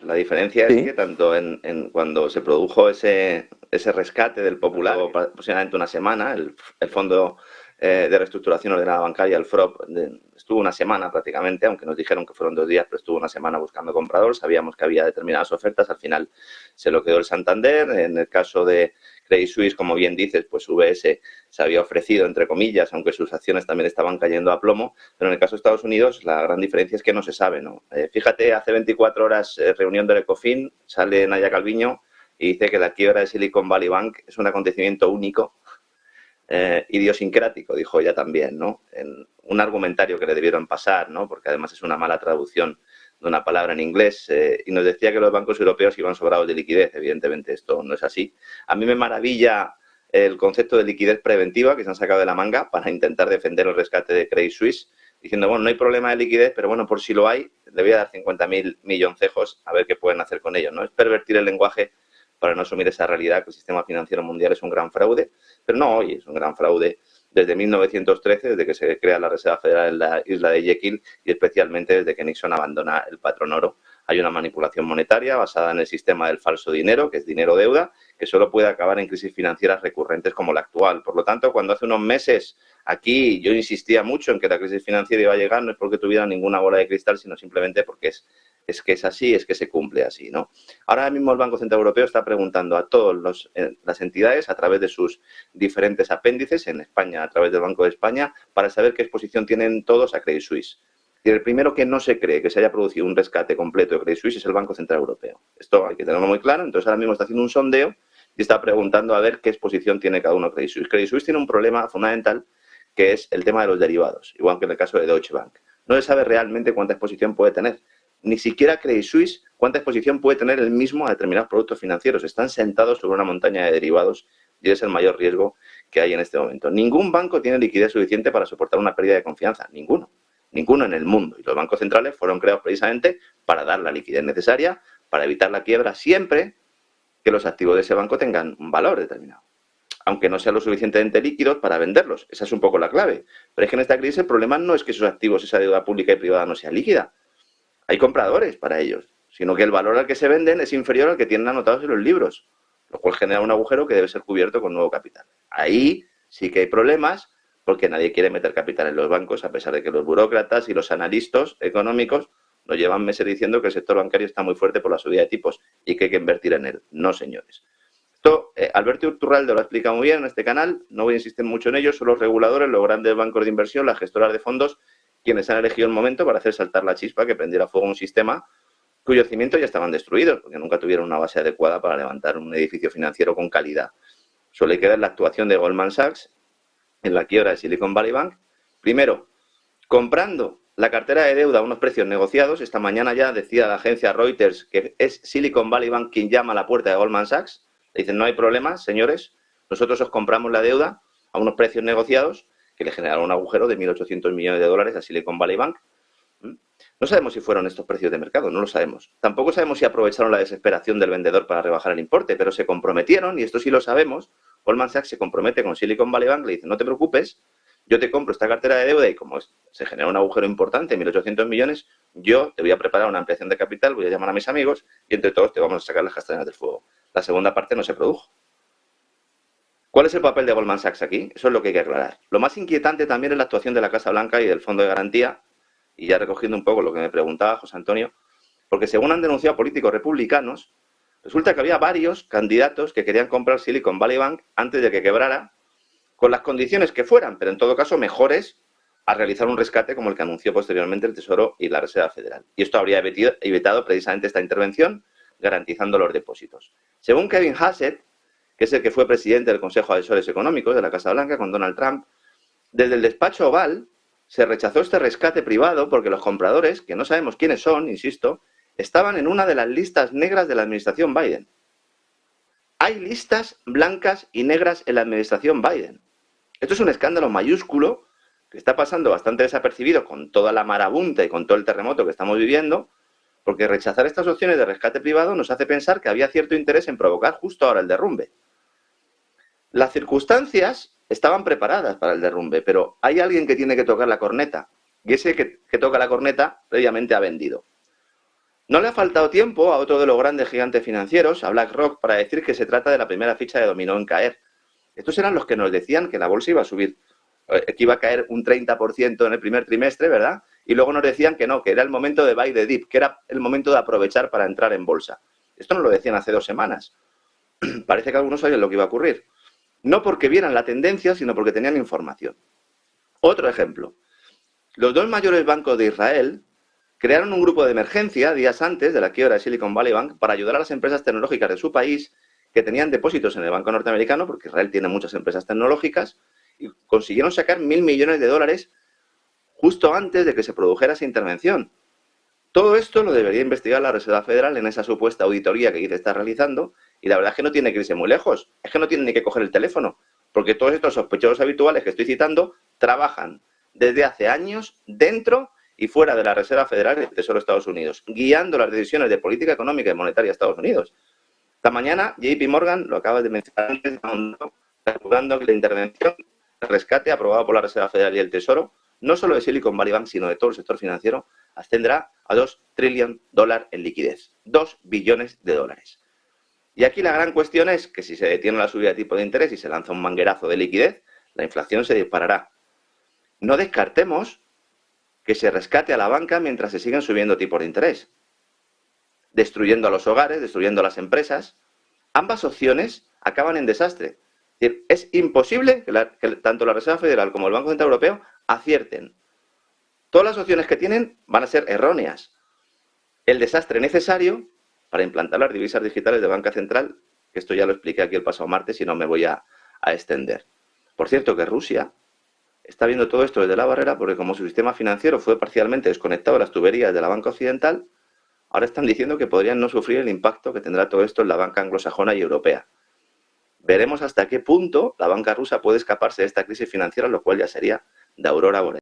La diferencia es que tanto cuando se produjo ese rescate del Popular, aproximadamente una semana, el Fondo de Reestructuración Ordenada Bancaria, el FROP, estuvo una semana prácticamente, aunque nos dijeron que fueron 2 días, pero estuvo una semana buscando comprador. Sabíamos que había determinadas ofertas, al final se lo quedó el Santander. En el caso de Credit Suisse, como bien dices, pues UBS se había ofrecido, entre comillas, aunque sus acciones también estaban cayendo a plomo. Pero en el caso de Estados Unidos, la gran diferencia es que no se sabe, ¿no? Fíjate, hace 24 horas, reunión del Ecofin, sale Nadia Calviño y dice que la quiebra de Silicon Valley Bank es un acontecimiento único, idiosincrático, dijo ella también, ¿no? En un argumentario que le debieron pasar, ¿no? Porque además es una mala traducción de una palabra en inglés, y nos decía que los bancos europeos iban sobrados de liquidez. Evidentemente esto no es así. A mí me maravilla el concepto de liquidez preventiva que se han sacado de la manga para intentar defender el rescate de Credit Suisse, diciendo, bueno, no hay problema de liquidez, pero bueno, por si lo hay, le voy a dar 50.000 milloncejos a ver qué pueden hacer con ellos, ¿no? Es pervertir el lenguaje para no asumir esa realidad que el sistema financiero mundial es un gran fraude, pero no hoy, es un gran fraude desde 1913, desde que se crea la Reserva Federal en la isla de Jekyll, y especialmente desde que Nixon abandona el patrón oro. Hay una manipulación monetaria basada en el sistema del falso dinero, que es dinero-deuda, que solo puede acabar en crisis financieras recurrentes como la actual. Por lo tanto, cuando hace unos meses aquí yo insistía mucho en que la crisis financiera iba a llegar, no es porque tuviera ninguna bola de cristal, sino simplemente porque es que es así, es que se cumple así, ¿no? Ahora mismo el Banco Central Europeo está preguntando a todas las entidades a través de sus diferentes apéndices, en España a través del Banco de España, para saber qué exposición tienen todos a Credit Suisse. Y el primero que no se cree que se haya producido un rescate completo de Credit Suisse es el Banco Central Europeo. Esto hay que tenerlo muy claro. Entonces ahora mismo está haciendo un sondeo y está preguntando a ver qué exposición tiene cada uno de Credit Suisse. Credit Suisse tiene un problema fundamental, que es el tema de los derivados, igual que en el caso de Deutsche Bank. No se sabe realmente cuánta exposición puede tener. Ni siquiera Credit Suisse cuánta exposición puede tener el mismo a determinados productos financieros. Están sentados sobre una montaña de derivados y es el mayor riesgo que hay en este momento. Ningún banco tiene liquidez suficiente para soportar una pérdida de confianza. Ninguno en el mundo. Y los bancos centrales fueron creados precisamente para dar la liquidez necesaria, para evitar la quiebra, siempre que los activos de ese banco tengan un valor determinado, aunque no sean lo suficientemente líquidos para venderlos. Esa es un poco la clave. Pero es que en esta crisis el problema no es que esos activos, esa deuda pública y privada, no sea líquida. Hay compradores para ellos, sino que el valor al que se venden es inferior al que tienen anotados en los libros, lo cual genera un agujero que debe ser cubierto con nuevo capital. Ahí sí que hay problemas, porque nadie quiere meter capital en los bancos, a pesar de que los burócratas y los analistas económicos nos llevan meses diciendo que el sector bancario está muy fuerte por la subida de tipos y que hay que invertir en él. No, señores. Esto, Alberto Iturralde lo ha explicado muy bien en este canal, no voy a insistir mucho en ello. Son los reguladores, los grandes bancos de inversión, las gestoras de fondos, quienes han elegido el momento para hacer saltar la chispa que prendiera fuego un sistema cuyos cimientos ya estaban destruidos, porque nunca tuvieron una base adecuada para levantar un edificio financiero con calidad. Solo hay que ver la actuación de Goldman Sachs en la quiebra de Silicon Valley Bank. Primero, comprando la cartera de deuda a unos precios negociados. Esta mañana ya decía la agencia Reuters que es Silicon Valley Bank quien llama a la puerta de Goldman Sachs. Le dicen, no hay problema, señores, nosotros os compramos la deuda a unos precios negociados, que le generaron un agujero de 1.800 millones de dólares a Silicon Valley Bank. No sabemos si fueron estos precios de mercado, no lo sabemos. Tampoco sabemos si aprovecharon la desesperación del vendedor para rebajar el importe, pero se comprometieron, y esto sí lo sabemos. Goldman Sachs se compromete con Silicon Valley Bank, le dice, no te preocupes, yo te compro esta cartera de deuda y como se genera un agujero importante, 1.800 millones, yo te voy a preparar una ampliación de capital, voy a llamar a mis amigos y entre todos te vamos a sacar las castañas del fuego. La segunda parte no se produjo. ¿Cuál es el papel de Goldman Sachs aquí? Eso es lo que hay que aclarar. Lo más inquietante también es la actuación de la Casa Blanca y del Fondo de Garantía, y ya recogiendo un poco lo que me preguntaba José Antonio, porque según han denunciado políticos republicanos, resulta que había varios candidatos que querían comprar Silicon Valley Bank antes de que quebrara, con las condiciones que fueran, pero en todo caso mejores a realizar un rescate como el que anunció posteriormente el Tesoro y la Reserva Federal. Y esto habría evitado precisamente esta intervención, garantizando los depósitos. Según Kevin Hassett, que es el que fue presidente del Consejo de Asesores Económicos de la Casa Blanca con Donald Trump, desde el despacho Oval se rechazó este rescate privado porque los compradores, que no sabemos quiénes son, insisto, estaban en una de las listas negras de la administración Biden. Hay listas blancas y negras en la administración Biden. Esto es un escándalo mayúsculo que está pasando bastante desapercibido con toda la marabunta y con todo el terremoto que estamos viviendo, porque rechazar estas opciones de rescate privado nos hace pensar que había cierto interés en provocar justo ahora el derrumbe. Las circunstancias estaban preparadas para el derrumbe, pero hay alguien que tiene que tocar la corneta, y ese que toca la corneta previamente ha vendido. No le ha faltado tiempo a otro de los grandes gigantes financieros, a BlackRock, para decir que se trata de la primera ficha de dominó en caer. Estos eran los que nos decían que la bolsa iba a subir, que iba a caer un 30% en el primer trimestre, ¿verdad? Y luego nos decían que no, que era el momento de buy the dip, que era el momento de aprovechar para entrar en bolsa. Esto nos lo decían hace 2 semanas. Parece que algunos sabían lo que iba a ocurrir. No porque vieran la tendencia, sino porque tenían información. Otro ejemplo. Los 2 mayores bancos de Israel crearon un grupo de emergencia días antes de la quiebra de Silicon Valley Bank para ayudar a las empresas tecnológicas de su país que tenían depósitos en el banco norteamericano, porque Israel tiene muchas empresas tecnológicas, y consiguieron sacar $1.000 millones justo antes de que se produjera esa intervención. Todo esto lo debería investigar la Reserva Federal en esa supuesta auditoría que dice está realizando, y la verdad es que no tiene que irse muy lejos, es que no tiene ni que coger el teléfono, porque todos estos sospechosos habituales que estoy citando trabajan desde hace años dentro y fuera de la Reserva Federal y del Tesoro de Estados Unidos, guiando las decisiones de política económica y monetaria de Estados Unidos. Esta mañana JP Morgan, lo acabas de mencionar antes, calculando que la intervención de rescate aprobado por la Reserva Federal y el Tesoro, no solo de Silicon Valley Bank, sino de todo el sector financiero, ascenderá a $2 trillones en liquidez. 2 billones de dólares. Y aquí la gran cuestión es que si se detiene la subida de tipo de interés y se lanza un manguerazo de liquidez, la inflación se disparará. No descartemos que se rescate a la banca mientras se siguen subiendo tipos de interés, destruyendo a los hogares, destruyendo a las empresas. Ambas opciones acaban en desastre. Es imposible que tanto la Reserva Federal como el Banco Central Europeo acierten. Todas las opciones que tienen van a ser erróneas. El desastre necesario para implantar las divisas digitales de banca central, que esto ya lo expliqué aquí el pasado martes y no me voy a extender. Por cierto, que Rusia está viendo todo esto desde la barrera porque como su sistema financiero fue parcialmente desconectado de las tuberías de la banca occidental, ahora están diciendo que podrían no sufrir el impacto que tendrá todo esto en la banca anglosajona y europea. Veremos hasta qué punto la banca rusa puede escaparse de esta crisis financiera, lo cual ya sería de aurora boreal.